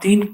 3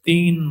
3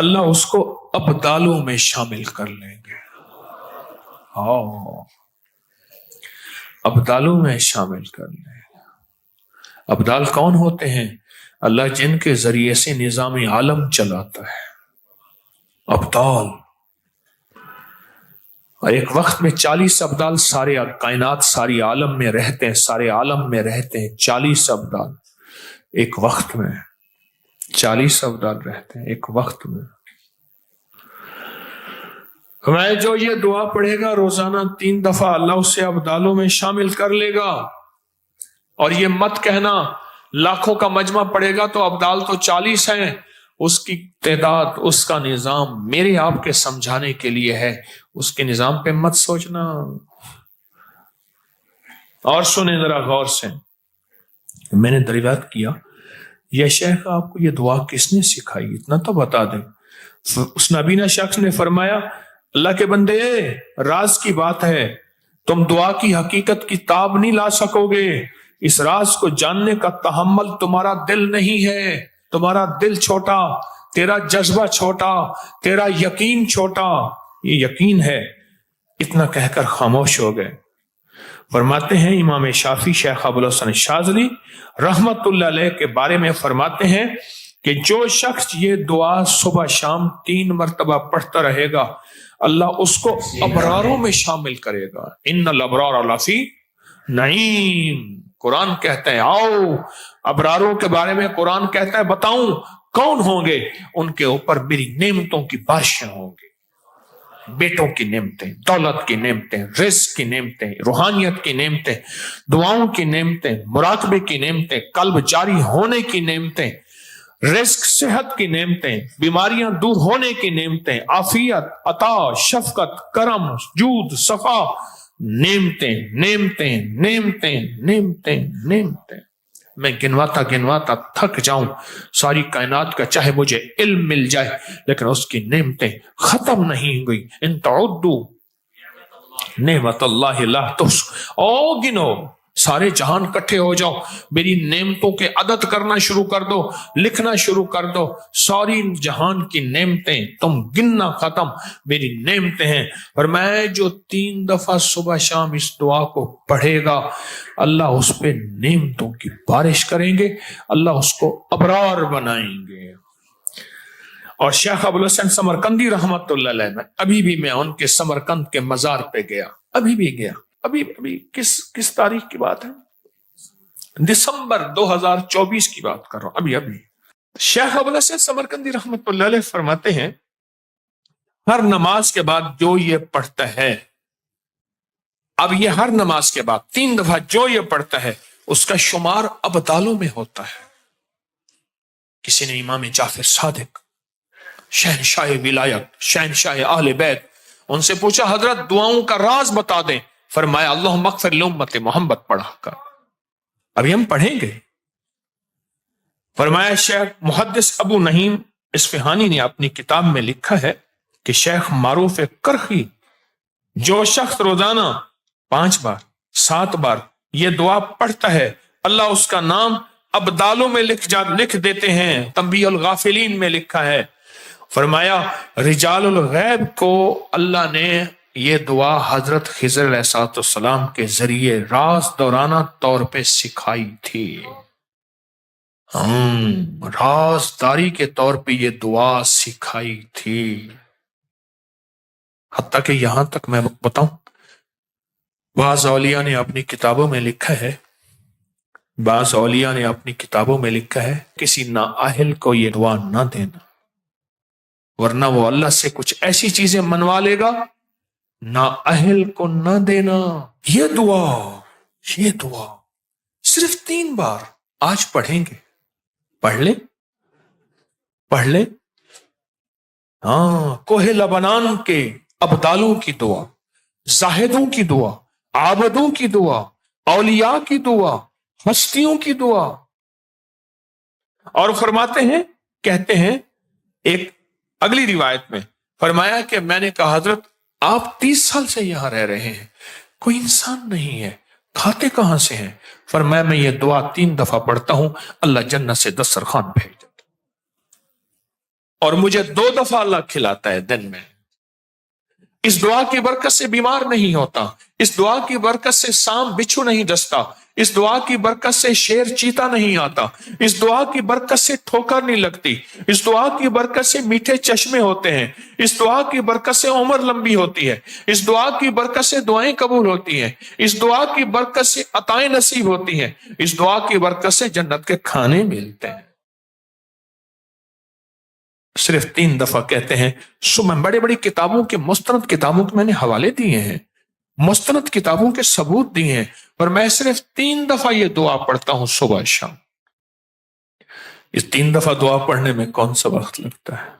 اللہ اس کو ابدالوں میں شامل کر لیں گے. ابدالوں میں شامل کر لیں گے. ابدال کون ہوتے ہیں؟ اللہ جن کے ذریعے سے نظام عالم چلاتا ہے. ابدال. اور ایک وقت میں 40 ابدال سارے کائنات ساری عالم میں رہتے ہیں، سارے عالم میں رہتے ہیں. 40 ابدال ایک وقت میں، 40 ابدال رہتے ہیں ایک وقت میں. میں جو یہ دعا پڑھے گا روزانہ 3 دفعہ، اللہ اسے ابدالوں میں شامل کر لے گا. اور یہ مت کہنا لاکھوں کا مجمع پڑے گا تو ابدال تو 40 ہیں. اس کی تعداد، اس کا نظام میرے آپ کے سمجھانے کے لیے ہے. اس کے نظام پہ مت سوچنا. اور سنیں ذرا غور سے، میں نے دریافت کیا یہ شیخ آپ کو یہ دعا کس نے سکھائی؟ اتنا تو بتا دیں. اس نابینا شخص نے فرمایا اللہ کے بندے، راز کی بات ہے، تم دعا کی حقیقت کی تاب نہیں لا سکو گے. اس راز کو جاننے کا تحمل تمہارا دل نہیں ہے. تمہارا دل چھوٹا، تیرا جذبہ چھوٹا، تیرا یقین چھوٹا. یہ یقین ہے. اتنا کہہ کر خاموش ہو گئے. فرماتے ہیں امام شافعی شیخ ابوالحسن شاذلی رحمت اللہ علیہ کے بارے میں فرماتے ہیں کہ جو شخص یہ دعا صبح شام 3 مرتبہ پڑھتا رہے گا اللہ اس کو ابراروں میں شامل کرے گا. ان الابرار لفی نعیم. قرآن کہتا ہے آؤ ابراروں کے بارے میں قرآن کہتا ہے بتاؤں کون ہوں گے؟ ان کے اوپر میری نعمتوں کی بارشیں ہوں گی. بیٹوں کی نعمتیں، دولت کی نعمتیں، رزق کی نعمتیں، روحانیت کی نعمتیں، دعاؤں کی نعمتیں، مراقبے کی نعمتیں، قلب جاری ہونے کی نعمتیں، رزق صحت کی نعمتیں، بیماریاں دور ہونے کی نعمتیں، عافیت، عطا، شفقت، کرم، جود، صفا، نعمتیں نعمتیں نعمتیں نعمتیں نعمتیں. میں گنواتا تھک جاؤں ساری کائنات کا، چاہے مجھے علم مل جائے لیکن اس کی نعمتیں ختم نہیں ہوئی. ان تعدوا نعمت اللہ لا تحصوها. او گنو، سارے جہان کٹھے ہو جاؤ، میری نعمتوں کے عدد کرنا شروع کر دو، لکھنا شروع کر دو. ساری جہان کی نعمتیں تم گننا ختم، میری نعمتیں ہیں. اور میں جو 3 دفعہ صبح شام اس دعا کو پڑھے گا اللہ اس پہ نعمتوں کی بارش کریں گے، اللہ اس کو ابرار بنائیں گے. اور شیخ ابوالحسن سمرقندی رحمت اللہ علیہ میں ابھی بھی میں ان کے سمرقند کے مزار پہ گیا، ابھی بھی گیا. ابھی کس تاریخ کی بات ہے؟ دسمبر 2024 کی بات کر رہا ہوں. ابھی شیخ ابوالحسن سمرقندی رحمت اللہ علیہ فرماتے ہیں ہر نماز کے بعد جو یہ پڑھتا ہے، اب یہ ہر نماز کے بعد 3 دفعہ جو یہ پڑھتا ہے اس کا شمار ابدالوں میں ہوتا ہے. کسی نے امام جعفر صادق شہنشاہ ولایت، شہنشاہ اہل بیت، ان سے پوچھا حضرت دعاؤں کا راز بتا دیں. فرمایا اللہم اغفر لامت محمد پڑھا کر. ابھی ہم پڑھیں گے. فرمایا شیخ محدث ابو نعیم اصفہانی نے اپنی کتاب میں لکھا ہے کہ شیخ معروف کرخی جو شخص روزانہ 5 بار 7 بار یہ دعا پڑھتا ہے اللہ اس کا نام ابدالوں میں لکھ دیتے ہیں. تنبیہ الغافلین میں لکھا ہے. فرمایا رجال الغیب کو اللہ نے یہ دعا حضرت خضر علیہ السلام کے ذریعے راز دورانہ طور پہ سکھائی تھی. رازداری کے طور پہ یہ دعا سکھائی تھی. حتیٰ کہ یہاں تک میں بتاؤں بعض اولیاء نے اپنی کتابوں میں لکھا ہے کسی نااہل کو یہ دعا نہ دینا، ورنہ وہ اللہ سے کچھ ایسی چیزیں منوا لے گا. نااہل کو نہ دینا. یہ دعا صرف 3 بار آج پڑھیں گے. پڑھ لیں. کوہ لبنان کے ابدالوں کی دعا، زاہدوں کی دعا، عابدوں کی دعا، اولیاء کی دعا، ہستیوں کی دعا. اور فرماتے ہیں، کہتے ہیں ایک اگلی روایت میں فرمایا کہ میں نے کہا حضرت آپ 30 سال سے یہاں رہ رہے ہیں، کوئی انسان نہیں ہے، کھاتے کہاں سے ہیں؟ فرمایا میں یہ دعا 3 دفعہ پڑھتا ہوں اللہ جنت سے دسترخوان بھیج دیتا. اور مجھے 2 دفعہ اللہ کھلاتا ہے دن میں. اس دعا کی برکت سے بیمار نہیں ہوتا، اس دعا کی برکت سے سانپ بچھو نہیں ڈستا، اس دعا کی برکت سے شیر چیتا نہیں آتا، اس دعا کی برکت سے ٹھوکر نہیں لگتی، اس دعا کی برکت سے میٹھے چشمے ہوتے ہیں، اس دعا کی برکت سے عمر لمبی ہوتی ہے، اس دعا کی برکت سے دعائیں قبول ہوتی ہیں، اس دعا کی برکت سے عطائیں نصیب ہوتی ہیں، اس دعا کی برکت سے جنت کے کھانے ملتے ہیں. صرف 3 دفعہ کہتے ہیں. میں بڑی بڑی کتابوں کے، مستند کتابوں کے میں نے حوالے دیے ہیں، مستند کتابوں کے ثبوت دیے ہیں، اور میں صرف 3 دفعہ یہ دعا پڑھتا ہوں صبح شام. اس 3 دفعہ دعا پڑھنے میں کون سا وقت لگتا ہے،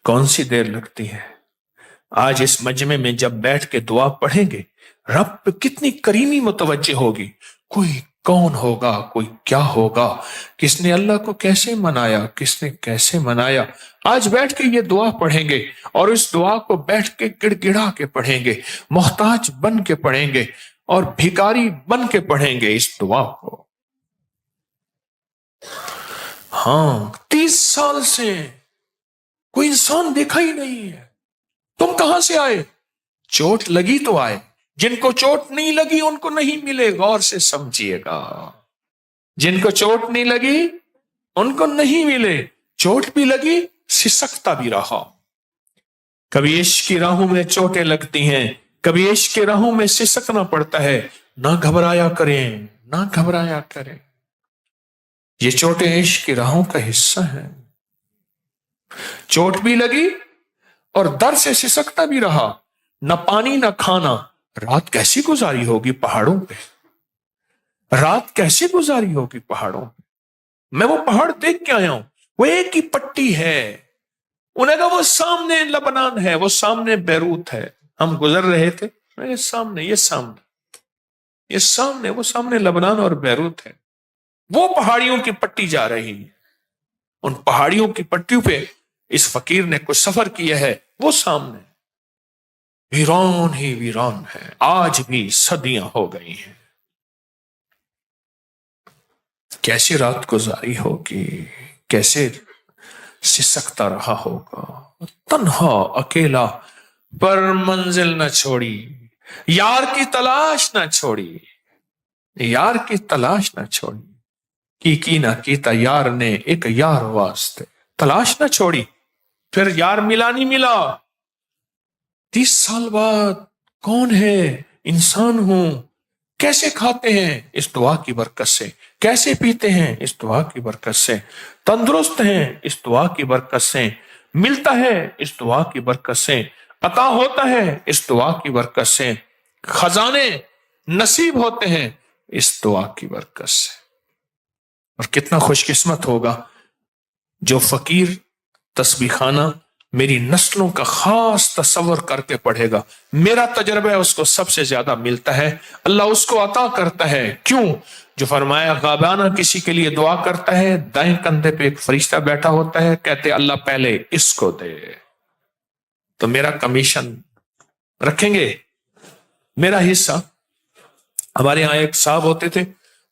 کون سی دیر لگتی ہے؟ آج اس مجمع میں جب بیٹھ کے دعا پڑھیں گے، رب پہ کتنی کریمی متوجہ ہوگی. کوئی کون ہوگا، کوئی کیا ہوگا، کس نے اللہ کو کیسے منایا، کس نے کیسے منایا. آج بیٹھ کے یہ دعا پڑھیں گے، اور اس دعا کو بیٹھ کے گڑ گڑا کے پڑھیں گے، محتاج بن کے پڑھیں گے، اور بھکاری بن کے پڑھیں گے اس دعا کو. ہاں، 30 سال سے کوئی انسان دیکھا ہی نہیں ہے. تم کہاں سے آئے؟ چوٹ لگی تو آئے. جن کو چوٹ نہیں لگی ان کو نہیں ملے، غور سے سمجھیے گا. جن کو چوٹ نہیں لگی ان کو نہیں ملے. چوٹ بھی لگی، سسکتا بھی رہا. کبھی عشق کی راہوں میں چوٹیں لگتی ہیں، کبھی عشق کی راہوں میں سسکنا پڑتا ہے. نہ گھبرایا کریں، نہ گھبرایا کریں. یہ چوٹیں عشق کی راہوں کا حصہ ہیں. چوٹ بھی لگی اور در سے سسکتا بھی رہا. نہ پانی نہ کھانا. رات کیسی گزاری ہوگی پہاڑوں پہ، رات کیسی گزاری ہوگی پہاڑوں پہ. میں وہ پہاڑ دیکھ کے آیا ہوں، وہ ایک ہی پٹی ہے. انہیں کہا وہ سامنے لبنان ہے، وہ سامنے بیروت ہے. ہم گزر رہے تھے، یہ سامنے، یہ سامنے، یہ سامنے، وہ سامنے لبنان اور بیروت ہے. وہ پہاڑیوں کی پٹی جا رہی ہے. ان پہاڑیوں کی پٹیوں پہ اس فقیر نے کچھ سفر کیا ہے. وہ سامنے ویران ہی ویران ہے. آج بھی صدیاں ہو گئی ہیں. کیسی رات گزاری ہوگی، کیسے سسکتا رہا ہوگا. تنہا اکیلا پر منزل نہ چھوڑی، یار کی تلاش نہ چھوڑی، یار کی تلاش نہ چھوڑی. کی نہ کیتا یار نے ایک یار واسطے. تلاش نہ چھوڑی، پھر یار ملا نہیں ملا. 30 سال بعد کون ہے؟ انسان ہوں. کیسے کھاتے ہیں؟ اس دعا کی برکت سے. کیسے پیتے ہیں؟ اس دعا کی برکت سے. تندرست ہیں اس دعا کی برکت سے. ملتا ہے اس دعا کی برکت سے. عطا ہوتا ہے اس دعا کی برکت سے. خزانے نصیب ہوتے ہیں اس دعا کی برکت سے. اور کتنا خوش قسمت ہوگا جو فقیر تسبیح خانہ میری نسلوں کا خاص تصور کر کے پڑھے گا. میرا تجربہ اس کو سب سے زیادہ ملتا ہے. اللہ اس کو عطا کرتا ہے. کیوں؟ جو فرمایا غابانہ کسی کے لیے دعا کرتا ہے، دائیں کندھے پہ ایک فرشتہ بیٹھا ہوتا ہے، کہتے اللہ پہلے اس کو دے. تو میرا کمیشن رکھیں گے، میرا حصہ. ہمارے یہاں ایک صاحب ہوتے تھے،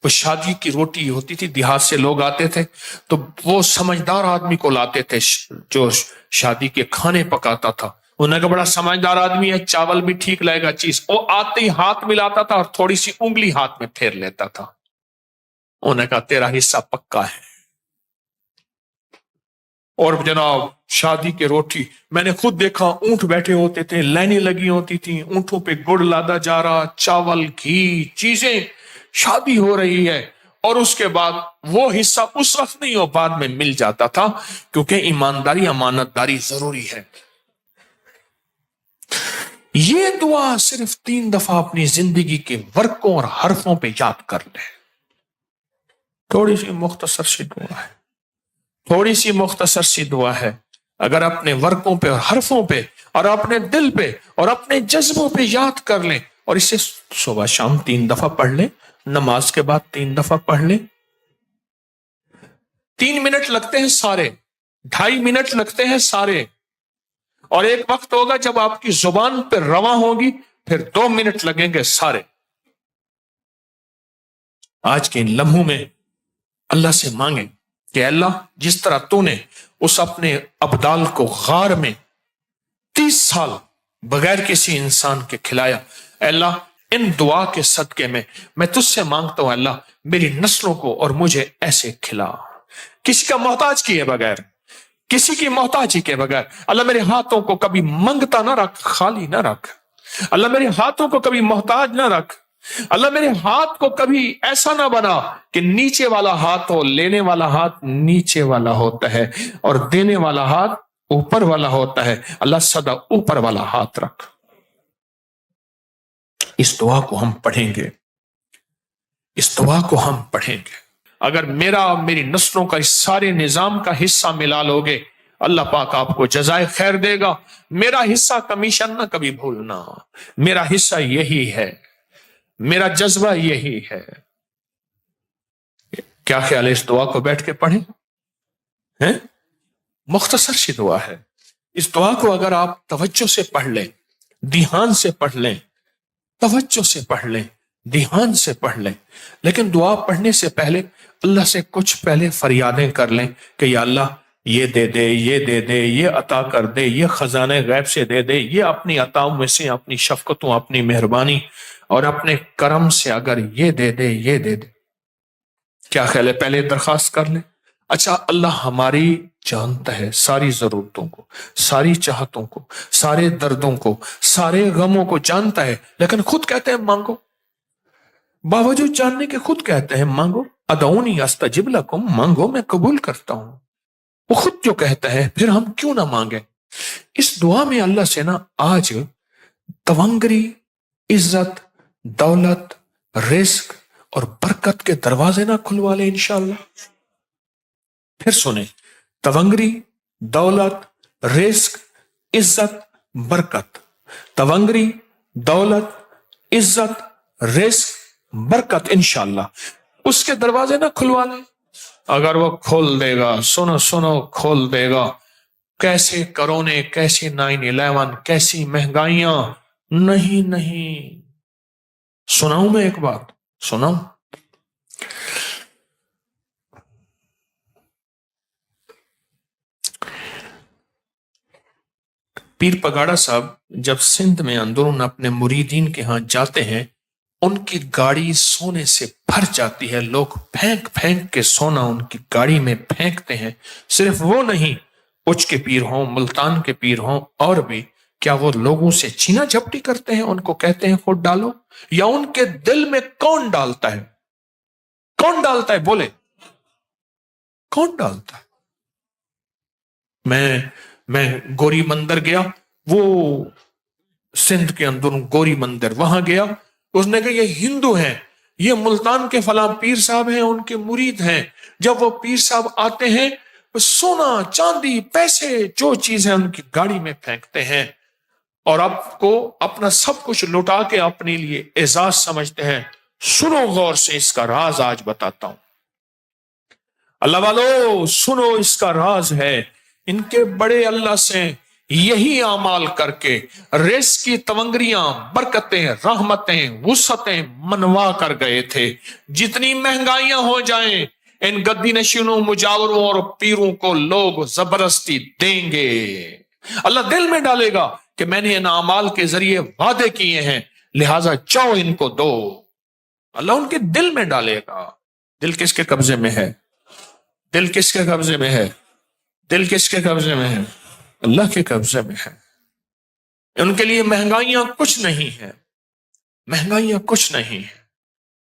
وہ شادی کی روٹی ہوتی تھی، دیہات سے لوگ آتے تھے تو وہ سمجھدار آدمی کو لاتے تھے جو شادی کے کھانے پکاتا تھا. انہیں کا بڑا سمجھدار آدمی ہے، چاول بھی ٹھیک لائے گا چیز. وہ آتے ہی ہاتھ ملاتا تھا اور تھوڑی سی انگلی ہاتھ میں پھیر لیتا تھا. انہیں کہا تیرا حصہ پکا ہے. اور جناب شادی کے روٹی میں نے خود دیکھا، اونٹ بیٹھے ہوتے تھے، لائنیں لگی ہوتی تھیں، اونٹوں پہ گڑ لادا جا رہا، چاول گھی چیزیں، شادی ہو رہی ہے. اور اس کے بعد وہ حصہ اس وقت نہیں، وہ بعد میں مل جاتا تھا، کیونکہ ایمانداری امانت داری ضروری ہے. یہ دعا صرف 3 دفعہ اپنی زندگی کے ورقوں اور حرفوں پہ یاد کر لیں. تھوڑی سی مختصر سی دعا ہے، تھوڑی سی مختصر سی دعا ہے. اگر اپنے ورقوں پہ اور حرفوں پہ اور اپنے دل پہ اور اپنے جذبوں پہ یاد کر لیں، اور اسے صبح شام 3 دفعہ پڑھ لیں، نماز کے بعد 3 دفعہ پڑھ لیں. 3 منٹ لگتے ہیں سارے، 2.5 منٹ لگتے ہیں سارے. اور ایک وقت ہوگا جب آپ کی زبان پہ رواں ہوگی، پھر 2 منٹ لگیں گے سارے. آج کے ان لمحوں میں اللہ سے مانگیں کہ اللہ جس طرح تو نے اس اپنے ابدال کو غار میں 30 سال بغیر کسی انسان کے کھلایا، اے اللہ ان دعا کے صدقے میں تجھ سے مانگتا ہوں اللہ میری نسلوں کو اور مجھے ایسے کھلا، کسی کا محتاج کیے بغیر، کسی کی محتاجی کے بغیر۔ اللہ میرے ہاتھوں کو کبھی منگتا نہ رکھ، خالی نہ رکھ۔ اللہ میرے ہاتھوں کو کبھی محتاج نہ رکھ۔ اللہ میرے ہاتھ کو کبھی ایسا نہ بنا کہ نیچے والا ہاتھ ہو، لینے والا ہاتھ نیچے والا ہوتا ہے اور دینے والا ہاتھ اوپر والا ہوتا ہے۔ اللہ سدا اوپر والا ہاتھ رکھ۔ اس دعا کو ہم پڑھیں گے، اس دعا کو ہم پڑھیں گے۔ اگر میرا اور میری نسلوں کا اس سارے نظام کا حصہ ملا لوگے، اللہ پاک آپ کو جزائے خیر دے گا۔ میرا حصہ کمیشن نہ کبھی بھولنا، میرا حصہ یہی ہے، میرا جذبہ یہی ہے۔ کیا خیال ہے اس دعا کو بیٹھ کے پڑھیں؟ مختصر سی دعا ہے۔ اس دعا کو اگر آپ توجہ سے پڑھ لیں، دھیان سے پڑھ لیں، توجہ سے پڑھ لیں، دھیان سے پڑھ لیں، لیکن دعا پڑھنے سے پہلے اللہ سے کچھ پہلے فریادیں کر لیں کہ یا اللہ یہ دے دے، یہ دے دے، یہ عطا کر دے، یہ خزانے غیب سے دے دے، یہ اپنی عطاؤں میں سے، اپنی شفقتوں، اپنی مہربانی اور اپنے کرم سے اگر یہ دے دے، یہ دے دے۔ کیا خیال ہے پہلے درخواست کر لیں؟ اچھا اللہ ہماری جانتا ہے ساری ضرورتوں کو، ساری چاہتوں کو، سارے دردوں کو، سارے غموں کو جانتا ہے، لیکن خود کہتے ہیں مانگو۔ باوجود جاننے کے خود کہتے ہیں مانگو، ادعونی استجب لکم، مانگو میں قبول کرتا ہوں۔ وہ خود جو کہتا ہے پھر ہم کیوں نہ مانگیں؟ اس دعا میں اللہ سے نا آج تونگری، عزت، دولت، رزق اور برکت کے دروازے نہ کھلوا لیں انشاءاللہ۔ پھر سنیں، تونگری، دولت، رزق، عزت، برکت، تونگری، دولت، عزت، رزق، برکت، انشاءاللہ اس کے دروازے نہ کھلوا لیں۔ اگر وہ کھول دے گا، سنو سنو، کھول دے گا، کیسے کرونے، کیسی 9/11، کیسی مہنگائیاں، نہیں۔ سناؤں میں ایک بات، سناؤں؟ پیر پگاڑا صاحب جب سندھ میں اندرون اپنے مریدین کے ہاں جاتے ہیں، ان کی گاڑی سونے سے بھر جاتی ہے، لوگ پھینک پھینک کے سونا ان کی گاڑی میں پھینکتے ہیں۔ صرف وہ نہیں، اچ کے پیر ہوں، ملتان کے پیر ہوں، اور بھی، کیا وہ لوگوں سے چھینا جھپٹی کرتے ہیں، ان کو کہتے ہیں خود ڈالو؟ یا ان کے دل میں کون ڈالتا ہے؟ کون ڈالتا ہے بولے؟ کون ڈالتا ہے؟ میں گوری مندر گیا، وہ سندھ کے اندر گوری مندر، وہاں گیا، اس نے کہا یہ ہندو ہیں، یہ ملتان کے فلاں پیر صاحب ہیں، ان کے مرید ہیں۔ جب وہ پیر صاحب آتے ہیں، سونا، چاندی، پیسے، جو چیزیں ان کی گاڑی میں پھینکتے ہیں، اور آپ کو اپنا سب کچھ لٹا کے اپنے لیے اعزاز سمجھتے ہیں۔ سنو غور سے، اس کا راز آج بتاتا ہوں۔ اللہ والو سنو، اس کا راز ہے، ان کے بڑے اللہ سے یہی اعمال کر کے رزق کی تونگریاں، برکتیں، رحمتیں، وسعتیں منوا کر گئے تھے۔ جتنی مہنگائیاں ہو جائیں، ان گدی نشینوں، مجاوروں اور پیروں کو لوگ زبردستی دیں گے۔ اللہ دل میں ڈالے گا کہ میں نے ان اعمال کے ذریعے وعدے کیے ہیں، لہذا جاؤ ان کو دو۔ اللہ ان کے دل میں ڈالے گا۔ دل کس کے قبضے میں ہے؟ دل کس کے قبضے میں ہے؟ دل کس کے قبضے میں ہے؟ اللہ کے قبضے میں ہے۔ ان کے لیے مہنگائیاں کچھ نہیں ہے، مہنگائیاں کچھ نہیں ہے۔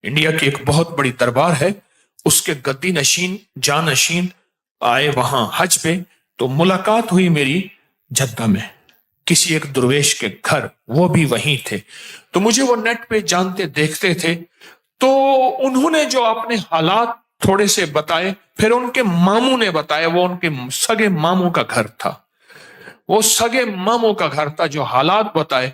انڈیا کی ایک بہت بڑی دربار ہے، اس کے گدی نشین، جانشین آئے وہاں حج پہ، تو ملاقات ہوئی میری جدہ میں کسی ایک درویش کے گھر، وہ بھی وہیں تھے، تو مجھے وہ نیٹ پہ جانتے دیکھتے تھے، تو انہوں نے جو اپنے حالات تھوڑے سے بتائے، پھر ان کے ماموں نے بتایا، وہ ان کے سگے ماموں کا گھر تھا، وہ سگے ماموں کا گھر تھا، جو حالات بتائے،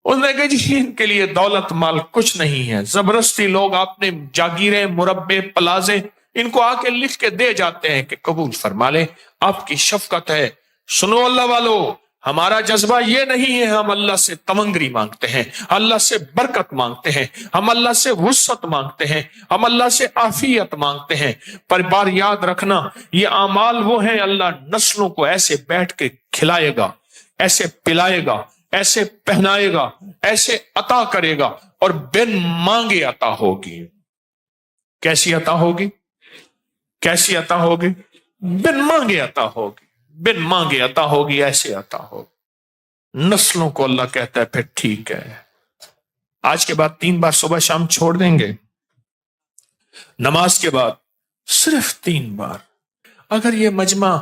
انہوں نے کہا جی ان کے لیے دولت مال کچھ نہیں ہے، زبردستی لوگ اپنے جاگیریں، مربے، پلازے ان کو آ کے لکھ کے دے جاتے ہیں کہ قبول فرما لیں، آپ کی شفقت ہے۔ سنو اللہ والو، ہمارا جذبہ یہ نہیں ہے ہم اللہ سے تمنگری مانگتے ہیں، اللہ سے برکت مانگتے ہیں، ہم اللہ سے وسعت مانگتے ہیں، ہم اللہ سے عافیت مانگتے ہیں۔ پر بار یاد رکھنا، یہ اعمال وہ ہیں اللہ نسلوں کو ایسے بیٹھ کے کھلائے گا، ایسے پلائے گا، ایسے پہنائے گا، ایسے عطا کرے گا، اور بن مانگے عطا ہوگی۔ کیسی عطا ہوگی؟ کیسی عطا ہوگی؟ بن مانگے عطا ہوگی، بن مانگے عطا ہوگی، ایسے عطا ہوگی۔ نسلوں کو اللہ کہتا ہے پھر ٹھیک ہے، آج کے بعد 3 بار صبح شام چھوڑ دیں گے، نماز کے بعد صرف 3 بار۔ اگر یہ مجمع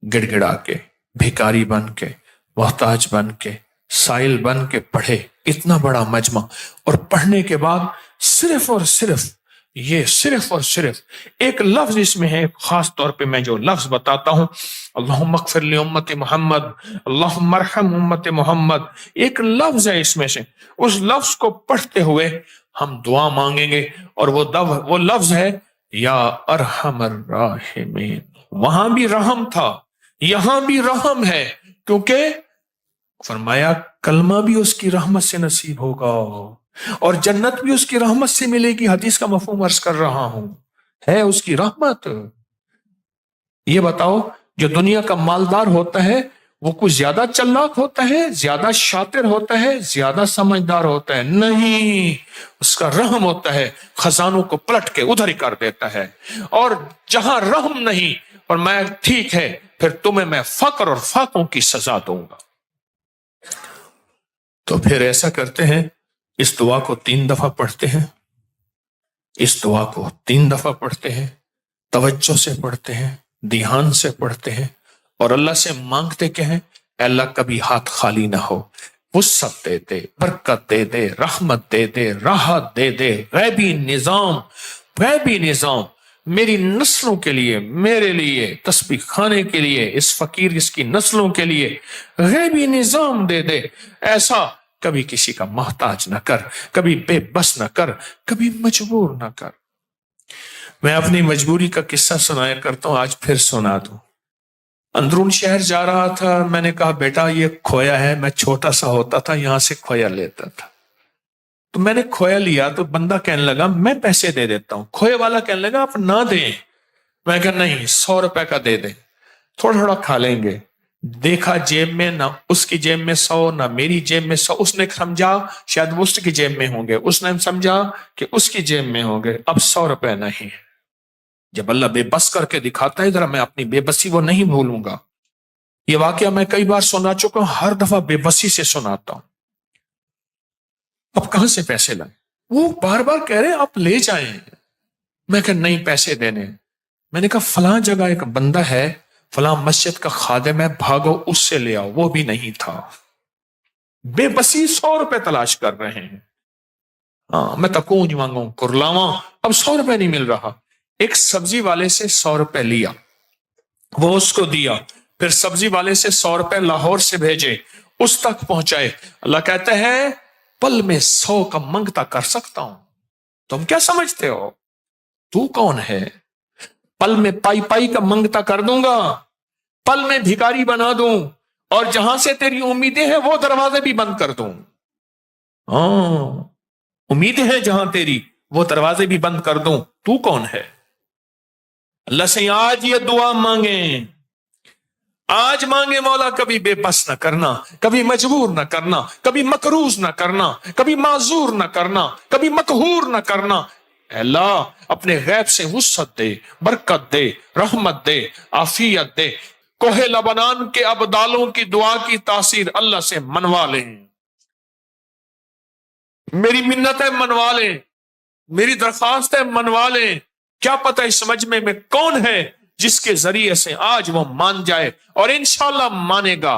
گڑ گڑا کے، بھیکاری بن کے، محتاج بن کے، سائل بن کے پڑھے، اتنا بڑا مجمع، اور پڑھنے کے بعد صرف اور صرف یہ صرف اور صرف ایک لفظ اس میں ہے، خاص طور پہ میں جو لفظ بتاتا ہوں، اللہم اغفر لی امت محمد، اللہم ارحم امت محمد، ایک لفظ ہے اس میں سے، اس لفظ کو پڑھتے ہوئے ہم دعا مانگیں گے، اور وہ لفظ ہے یا ارحم الراحمین۔ وہاں بھی رحم تھا، یہاں بھی رحم ہے، کیونکہ فرمایا کلمہ بھی اس کی رحمت سے نصیب ہوگا، اور جنت بھی اس کی رحمت سے ملے گی۔ حدیث کا مفہوم عرض کر رہا ہوں، ہے اس کی رحمت۔ یہ بتاؤ، جو دنیا کا مالدار ہوتا ہے وہ کچھ زیادہ چلاک ہوتا ہے، زیادہ شاطر ہوتا ہے، زیادہ سمجھدار ہوتا ہے؟ نہیں، اس کا رحم ہوتا ہے، خزانوں کو پلٹ کے ادھر ہی کر دیتا ہے۔ اور جہاں رحم نہیں، اور میں ٹھیک ہے پھر تمہیں میں فقر اور فاقوں کی سزا دوں گا۔ تو پھر ایسا کرتے ہیں، اس دعا کو 3 دفعہ پڑھتے ہیں، اس دعا کو 3 دفعہ پڑھتے ہیں، توجہ سے پڑھتے ہیں، دھیان سے پڑھتے ہیں، اور اللہ سے مانگتے کہ ہیں اے اللہ کبھی ہاتھ خالی نہ ہو، وسعت دے دے، برکت دے دے، رحمت دے دے، راحت دے دے، غیبی نظام میری نسلوں کے لیے، میرے لیے، تسبیح خانے کے لیے، اس فقیر اس کی نسلوں کے لیے غیبی نظام دے دے، ایسا کبھی کسی کا محتاج نہ کر، کبھی بے بس نہ کر، کبھی مجبور نہ کر۔ میں اپنی مجبوری کا قصہ سنایا کرتا ہوں، آج پھر سنا دوں۔ اندرون شہر جا رہا تھا، میں نے کہا بیٹا یہ کھویا ہے، میں چھوٹا سا ہوتا تھا یہاں سے کھویا لیتا تھا، تو میں نے کھویا لیا، تو بندہ کہنے لگا میں پیسے دے دیتا ہوں، کھوئے والا کہنے لگا آپ نہ دیں، میں کہا نہیں 100 روپے کا دے دیں، تھوڑا تھوڑا کھا لیں گے۔ دیکھا جیب میں، نہ اس کی جیب میں 100 نہ میری جیب میں 100، اس نے سمجھا شاید وہ اس کی جیب میں ہوں گے، اس نے سمجھا کہ اس کی جیب میں ہوں گے، اب 100 روپے نہیں۔ جب اللہ بے بس کر کے دکھاتا ہے ذرا، میں اپنی بے بسی وہ نہیں بھولوں گا۔ یہ واقعہ میں کئی بار سنا چکا ہوں، ہر دفعہ بے بسی سے سناتا ہوں۔ اب کہاں سے پیسے لائیں؟ وہ بار بار کہہ رہے ہیں آپ لے جائیں، میں کہ نہیں پیسے دینے۔ میں نے کہا فلاں جگہ ایک بندہ ہے، فلاں مسجد کا خادم ہے، بھاگو اس سے لے آؤ، وہ بھی نہیں تھا۔ بے بسی 100 روپے تلاش کر رہے ہیں۔ ہاں میں تکونج مانگوں کرلاواں، اب 100 روپے نہیں مل رہا۔ ایک سبزی والے سے 100 روپے لیا، وہ اس کو دیا، پھر سبزی والے سے 100 روپے لاہور سے بھیجے، اس تک پہنچائے۔ اللہ کہتے ہیں پل میں 100 کا منگتا کر سکتا ہوں، تم کیا سمجھتے ہو تو کون ہے؟ پل میں پائی پائی کا منگتا کر دوں گا، پل میں بھکاری بنا دوں، اور جہاں سے تیری امیدیں ہیں وہ دروازے بھی بند کر دوں۔ ہاں امیدیں ہیں جہاں تیری، وہ دروازے بھی بند کر دوں، تو کون ہے؟ اللہ سے آج یہ دعا مانگیں، آج مانگے مولا کبھی بے بس نہ کرنا، کبھی مجبور نہ کرنا، کبھی مقروض نہ کرنا، کبھی معذور نہ کرنا، کبھی مقہور نہ کرنا۔ اے اللہ اپنے غیب سے وسعت دے، برکت دے، رحمت دے، عافیت دے۔ کوہ لبنان کے ابدالوں کی دعا کی تاثیر اللہ سے منوا لیں، میری منت ہے منوا لیں، میری درخواست ہے منوا لیں۔ کیا پتہ اس مجمع میں کون ہے جس کے ذریعے سے آج وہ مان جائے، اور انشاءاللہ مانے گا۔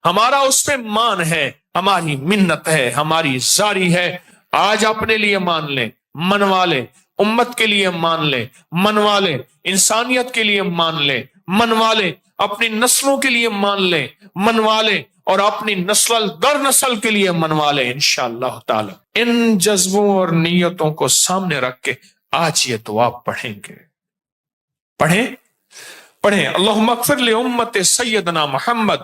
ہمارا اس پہ مان ہے، ہماری منت ہے، ہماری زاری ہے۔ آج اپنے لیے مان لیں، منوا لیں، امت کے لیے مان لیں، منوا لیں، انسانیت کے لیے مان لیں، منوا لیں، اپنی نسلوں کے لیے مان لیں، منوا لیں، اور اپنی نسل در نسل کے لیے منوا لیں انشاءاللہ تعالی۔ ان جذبوں اور نیتوں کو سامنے رکھ کے آج یہ دعا پڑھیں گے۔ پڑھیں اللہم اغفر لی امت سیدنا محمد